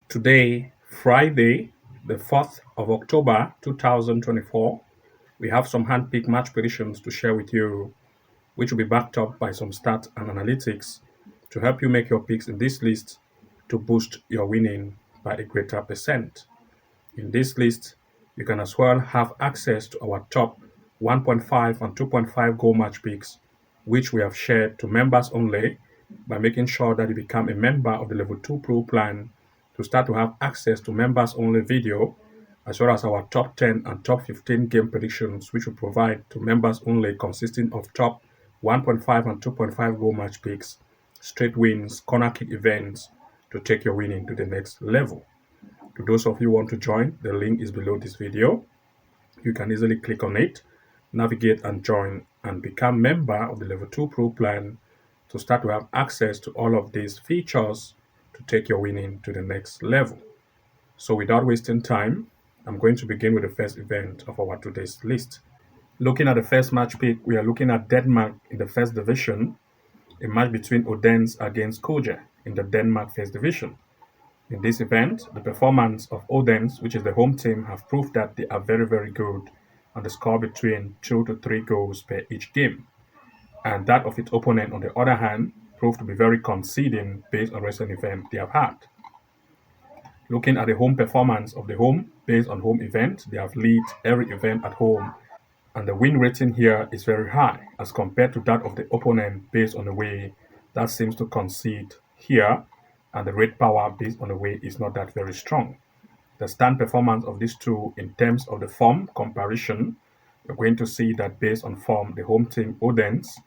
Today, Friday, the 4th of October 2024, we have some hand-picked match predictions to share with you, which will be backed up by some stats and analytics to help you make your picks in this list to boost your winning by a greater percent. In this list, you can as well have access to our top 1.5 and 2.5 goal match picks, which we have shared to members only by making sure that you become a member of the Level 2 Pro plan to start to have access to members only video, as well as our top 10 and top 15 game predictions, which we provide to members only, consisting of top 1.5 and 2.5 goal match picks, straight wins, corner kick events to take your winning to the next level. To those of you who want to join, the link is below this video. You can easily click on it, navigate and join and become member of the Level 2 Pro plan to start to have access to all of these features to take your winning to the next level. So without wasting time, I'm going to begin with the first event of our today's list. Looking at the first match pick, we are looking at Denmark in the first division, a match between Odense against Koje in the Denmark first division. In this event, the performance of Odense, which is the home team, have proved that they are very, very good and they score between 2 to 3 goals per each game. And that of its opponent, on the other hand, proved to be very conceding based on recent events they have had. Looking at the home performance of the home, based on home event, they have led every event at home. And the win rating here is very high as compared to that of the opponent based on the way that seems to concede here, and the red power based on the way is not that very strong. The stand performance of these two in terms of the form comparison, we're going to see that based on form, the home team Odense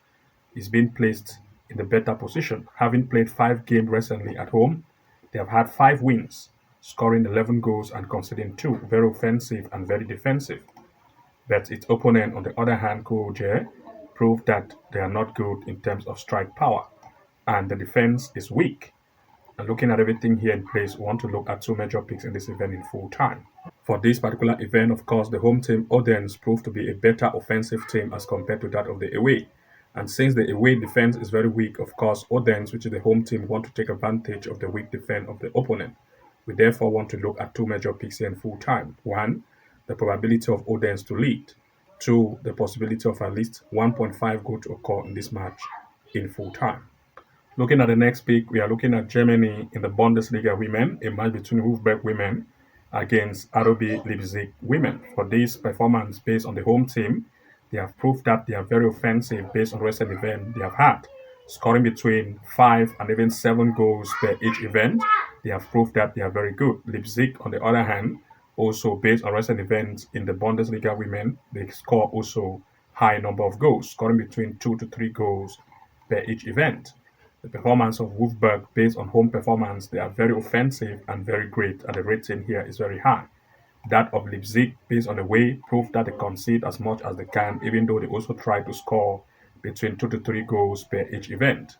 is being placed in the better position. Having played 5 games recently at home, they have had 5 wins, scoring 11 goals and conceding 2, very offensive and very defensive. But its opponent, on the other hand, Koje, proved that they are not good in terms of strike power, and the defense is weak. And looking at everything here in place, we want to look at 2 major picks in this event in full time. For this particular event, of course, the home team Odense proved to be a better offensive team as compared to that of the away. And since the away defense is very weak, of course, Odense, which is the home team, want to take advantage of the weak defense of the opponent. We therefore want to look at 2 major picks here in full time. 1, the probability of Odense to lead. 2, the possibility of at least 1.5 goal to occur in this match in full time. Looking at the next pick, we are looking at Germany in the Bundesliga women, a match between Wolfsburg women against RB Leipzig women. For this performance based on the home team, they have proved that they are very offensive based on recent events they have had, scoring between 5 and even 7 goals per each event. They have proved that they are very good. Leipzig, on the other hand, also based on recent events in the Bundesliga women, they score also high number of goals, scoring between 2 to 3 goals per each event. The performance of Wolfsburg based on home performance, they are very offensive and very great, and the rating here is very high. That of Leipzig based on the way proved that they concede as much as they can, even though they also try to score between 2 to 3 goals per each event.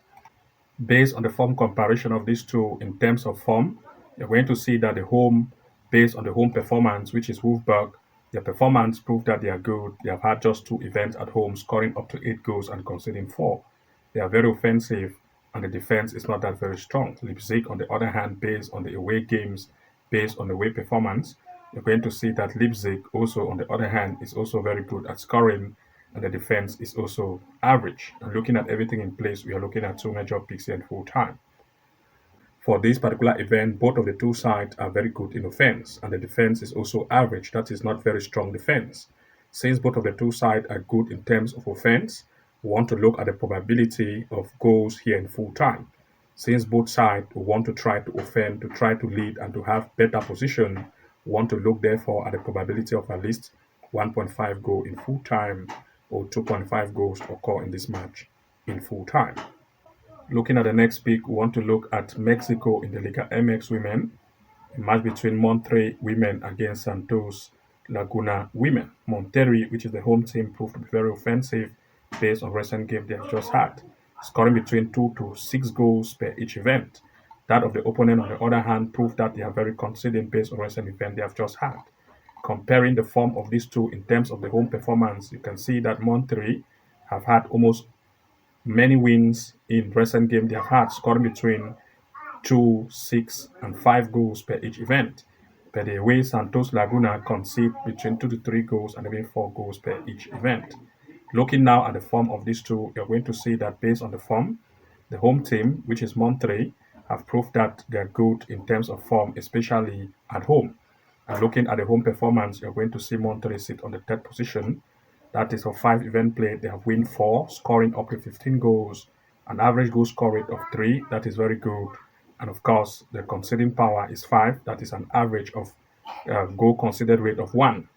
Based on the form comparison of these two in terms of form, you're going to see that the home, based on the home performance, which is Wolfsburg, their performance proved that they are good. They have had just 2 events at home, scoring up to 8 goals and conceding 4. They are very offensive, and the defense is not that very strong. Leipzig, on the other hand, based on the away games, based on the away performance, you're going to see that Leipzig also, on the other hand, is also very good at scoring, and the defense is also average. And looking at everything in place, we are looking at 2 major picks here in full time. For this particular event, both of the 2 sides are very good in offense, and the defense is also average. That is not very strong defense. Since both of the 2 sides are good in terms of offense, we want to look at the probability of goals here in full time. Since both sides want to try to offend, to try to lead, and to have better position, we want to look therefore at the probability of at least 1.5 goal in full time or 2.5 goals to occur in this match in full time. Looking at the next pick, we want to look at Mexico in the Liga MX women, a match between Monterrey women against Santos Laguna women. Monterrey, which is the home team, proved to be very offensive based on recent game they have just had, scoring between 2 to 6 goals per each event. That of the opponent, on the other hand, proved that they are very conceding based on recent event they have just had. Comparing the form of these two in terms of the home performance, you can see that Monterrey have had almost many wins in recent games they have had, scoring between 2, 6, and 5 goals per each event. Per the away, Santos Laguna concede between 2 to 3 goals and even 4 goals per each event. Looking now at the form of these two, you're going to see that based on the form, the home team, which is Monterrey, have proved that they're good in terms of form, especially at home. And looking at the home performance, you're going to see Monterrey sit on the third position. That is for 5 events played, they have won 4, scoring up to 15 goals, an average goal score rate of 3, that is very good. And of course, the conceding power is 5, that is an average of goal conceded rate of 1.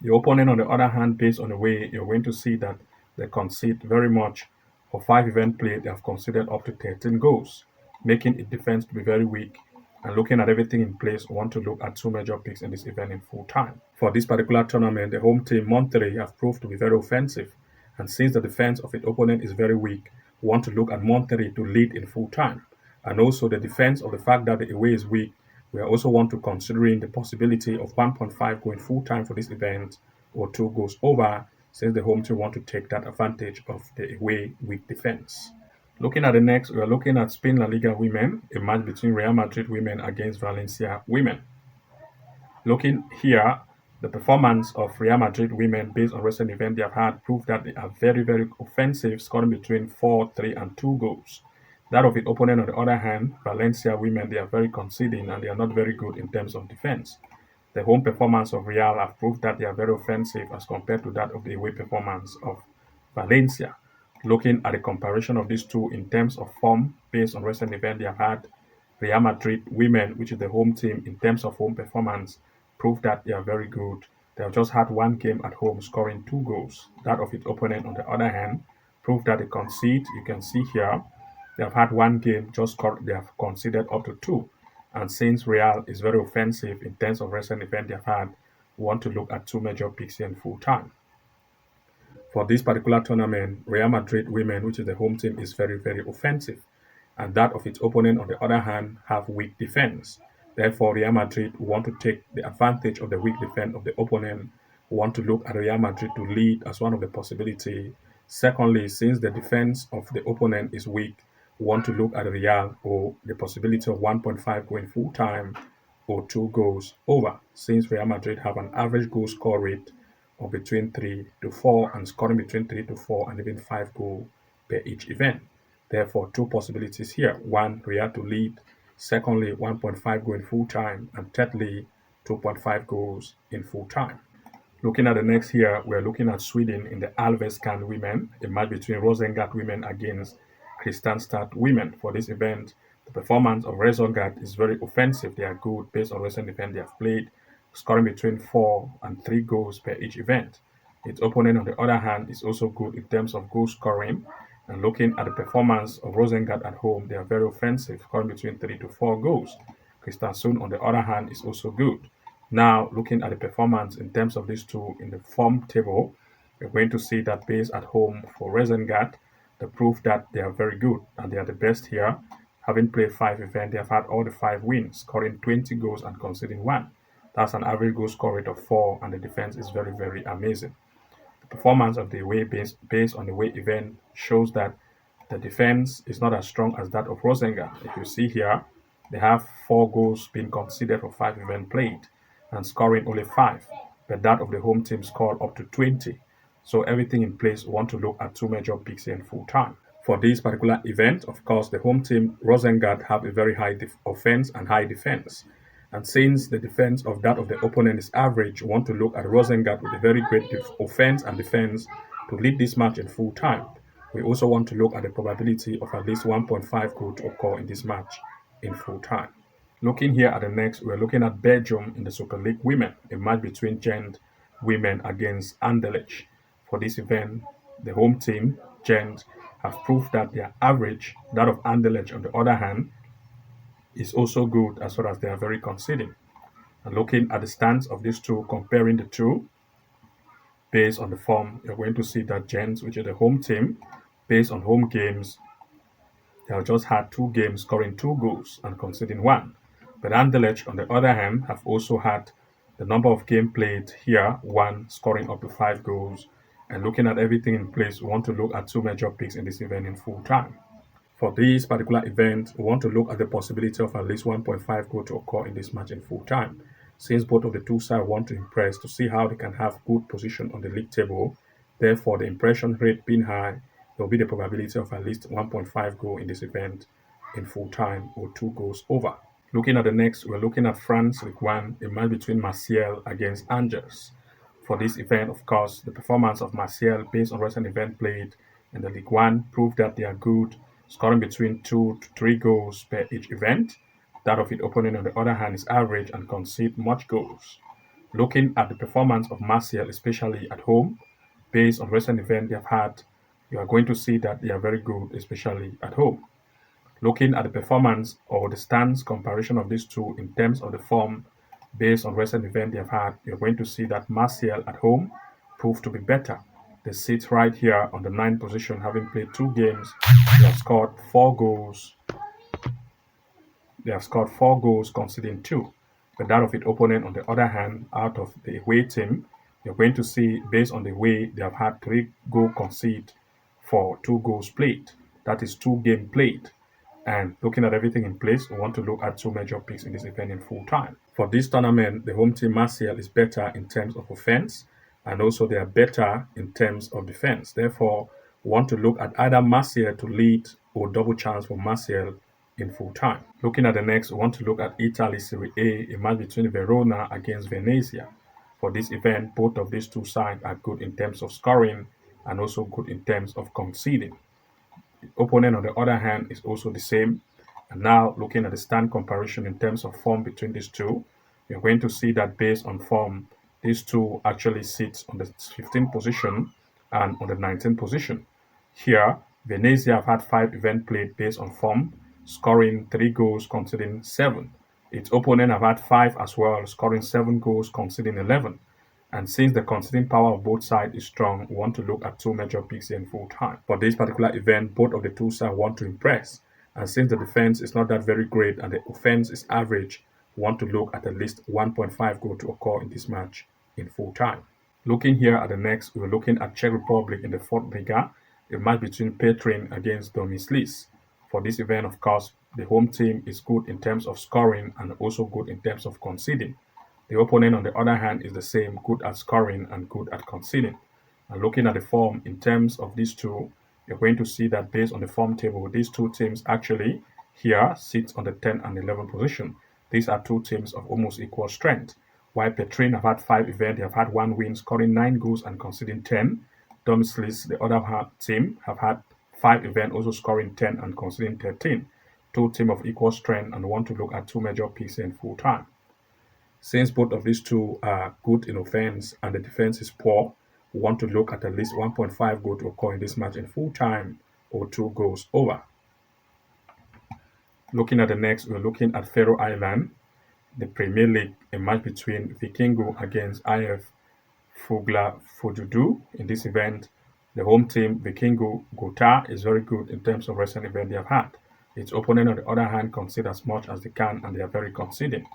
The opponent, on the other hand, based on the way, you're going to see that they concede very much. For 5 event played, they have conceded up to 13 goals, making its defense to be very weak. And looking at everything in place, we want to look at 2 major picks in this event in full time. For this particular tournament, the home team, Monterrey, have proved to be very offensive. And since the defense of its opponent is very weak, we want to look at Monterrey to lead in full time. And also the defense of the fact that the away is weak, we also want to considering the possibility of 1.5 going full time for this event or 2 goes over, since the home team want to take that advantage of the away weak defense. Looking at the next, we are looking at Spain La Liga women, a match between Real Madrid women against Valencia women. Looking here, the performance of Real Madrid women based on recent events they have had proved that they are very, very offensive, scoring between 4, 3, and 2 goals. That of its opponent, on the other hand, Valencia women, they are very conceding and they are not very good in terms of defense. The home performance of Real have proved that they are very offensive as compared to that of the away performance of Valencia. Looking at the comparison of these two in terms of form based on recent events they have had, Real Madrid women, which is the home team in terms of home performance, proved that they are very good. They have just had 1 game at home scoring 2 goals. That of its opponent, on the other hand, proved that they concede. You can see here, they have had 1 game, they have conceded up to 2. And since Real is very offensive in terms of recent event they have had, we want to look at 2 major picks here in full time. For this particular tournament, Real Madrid women, which is the home team, is very, very offensive. And that of its opponent, on the other hand, have weak defense. Therefore, Real Madrid want to take the advantage of the weak defense of the opponent. We want to look at Real Madrid to lead as one of the possibilities. Secondly, since the defense of the opponent is weak, we want to look at Real or the possibility of 1.5 going full time or 2 goals over, since Real Madrid have an average goal score rate of between 3 to 4 and scoring between 3 to 4 and even 5 goals per each event. Therefore, 2 possibilities here. 1, Real to lead. Secondly, 1.5 going full time. And thirdly, 2.5 goals in full time. Looking at the next here, we're looking at Sweden in the Allsvenskan women, a match between Rosengard women against Kristianstad women. For this event, the performance of Rosengard is very offensive. They are good based on recent event they have played, scoring between 4 and 3 goals per each event. Its opponent, on the other hand, is also good in terms of goal scoring. And looking at the performance of Rosengard at home, they are very offensive, scoring between 3 to 4 goals. Kristiansund, on the other hand, is also good. Now, looking at the performance in terms of these two in the form table, you're going to see that based at home for Rosengard, the proof that they are very good and they are the best here. Having played 5 events, they have had all the 5 wins, scoring 20 goals and conceding 1. That's an average goal score rate of 4, and the defense is very, very amazing. The performance of the away based on the away event shows that the defense is not as strong as that of Rosengard. If you see here, they have 4 goals being conceded for 5 events played and scoring only 5, but that of the home team scored up to 20. So everything in place, we want to look at 2 major picks in full time. For this particular event, of course, the home team, Rosengard, have a very high offense and high defense. And since the defense of that of the opponent is average, we want to look at Rosengard with a very great offense and defense to lead this match in full time. We also want to look at the probability of at least 1.5 goal to occur in this match in full time. Looking here at the next, we're looking at Belgium in the Super League women, a match between Gent women against Anderlecht. For this event, the home team, Gent, have proved that their average, that of Anderlecht on the other hand, is also good as far as they are very conceding. And looking at the stance of these two, comparing the two, based on the form, you're going to see that Gent, which is the home team, based on home games, they have just had 2 games scoring 2 goals and conceding 1. But Anderlecht, on the other hand, have also had the number of games played here, 1 scoring up to 5 goals. And looking at everything in place, we want to look at 2 major picks in this event in full time. For this particular event, we want to look at the possibility of at least 1.5 goal to occur in this match in full time. Since both of the two sides want to impress to see how they can have good position on the league table, therefore the impression rate being high, there will be the probability of at least 1.5 goal in this event in full time or 2 goals over. Looking at the next, we're looking at France Ligue 1, a match between Marseille against Angers. For this event, of course, the performance of Marseille based on recent event played in the Ligue 1 proved that they are good, scoring between 2 to 3 goals per each event. That of its opponent, on the other hand, is average and concede much goals. Looking at the performance of Marseille, especially at home, based on recent events they have had, you are going to see that they are very good, especially at home. Looking at the performance or the stance comparison of these two in terms of the form based on recent events they have had, you're going to see that Martial at home proved to be better. They sit right here on the 9th position, having played 2 games. They have scored 4 goals. They have scored 4 goals, conceding 2. But that of its opponent, on the other hand, out of the away team, you're going to see, based on the way they have had 3 goals conceded for 2 goals played. That is 2 games played. And looking at everything in place, we want to look at 2 major picks in this event in full time. For this tournament, the home team Marseille is better in terms of offense, and also they are better in terms of defense. Therefore, we want to look at either Marseille to lead or double chance for Marseille in full time. Looking at the next, we want to look at Italy Serie A, a match between Verona against Venezia. For this event, both of these two sides are good in terms of scoring and also good in terms of conceding. Opponent, on the other hand, is also the same. And now, looking at the stand comparison in terms of form between these two, you're going to see that based on form, these two actually sit on the 15th position and on the 19th position. Here, Venezia have had 5 events played based on form, scoring 3 goals, conceding 7. Its opponent have had 5 as well, scoring 7 goals, conceding 11. And since the conceding power of both sides is strong, we want to look at 2 major picks in full time. For this particular event, both of the two sides want to impress. And since the defense is not that very great and the offense is average, we want to look at least 1.5 goal to occur in this match in full time. Looking here at the next, we're looking at Czech Republic in the 4th Liga, a match between Bettingn against Domislis. For this event, of course, the home team is good in terms of scoring and also good in terms of conceding. The opponent, on the other hand, is the same, good at scoring and good at conceding. And looking at the form in terms of these two, you're going to see that based on the form table, these two teams actually here sit on the 10th and 11th position. These are 2 teams of almost equal strength. While Bettingn have had 5 events, they have had 1 win, scoring 9 goals and conceding 10. Domislis, the other team, have had 5 events, also scoring 10 and conceding 13. 2 teams of equal strength, and want to look at 2 major picks in full time. Since both of these two are good in offense and the defense is poor, we want to look at least 1.5 goal to occur in this match in full time or 2 goals over. Looking at the next, we're looking at Faroe Island, the Premier League, a match between Vikingo against IF Fuglafjordur. In this event, the home team, Vikingo Gotha, is very good in terms of recent event they have had. Its opponent, on the other hand, concede as much as they can, and they are very conceding.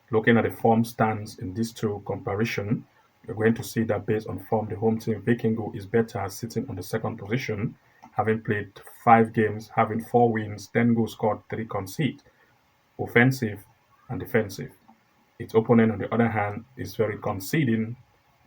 Looking at the form stands in these two comparison, you're going to see that based on form, the home team Vikingo is better, sitting on the 2nd position, having played 5 games, having 4 wins, 10 goals scored, 3 conceded, offensive and defensive. Its opponent, on the other hand, is very conceding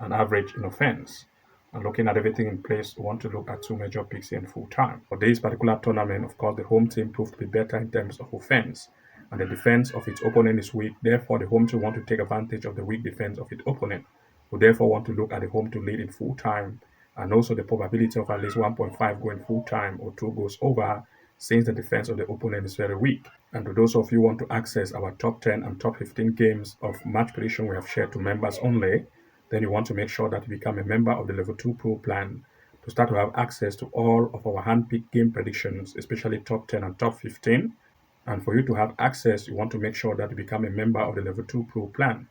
and average in offense. And looking at everything in place, we want to look at 2 major picks in full time. For this particular tournament, of course, the home team proved to be better in terms of offense, and the defense of its opponent is weak. Therefore, the home team want to take advantage of the weak defense of its opponent. We therefore want to look at the home to lead in full time, and also the probability of at least 1.5 going full time or 2 goals over, since the defense of the opponent is very weak. And to those of you who want to access our top 10 and top 15 games of match prediction we have shared to members only, then you want to make sure that you become a member of the Level 2 Pro plan to start to have access to all of our hand-picked game predictions, especially top 10 and top 15. And for you to have access, you want to make sure that you become a member of the Level 2 Pro plan.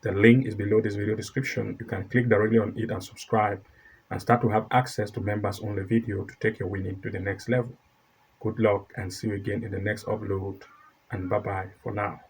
The link is below this video description. You can click directly on it and subscribe and start to have access to members only video to take your winning to the next level. Good luck and see you again in the next upload, and bye bye for now.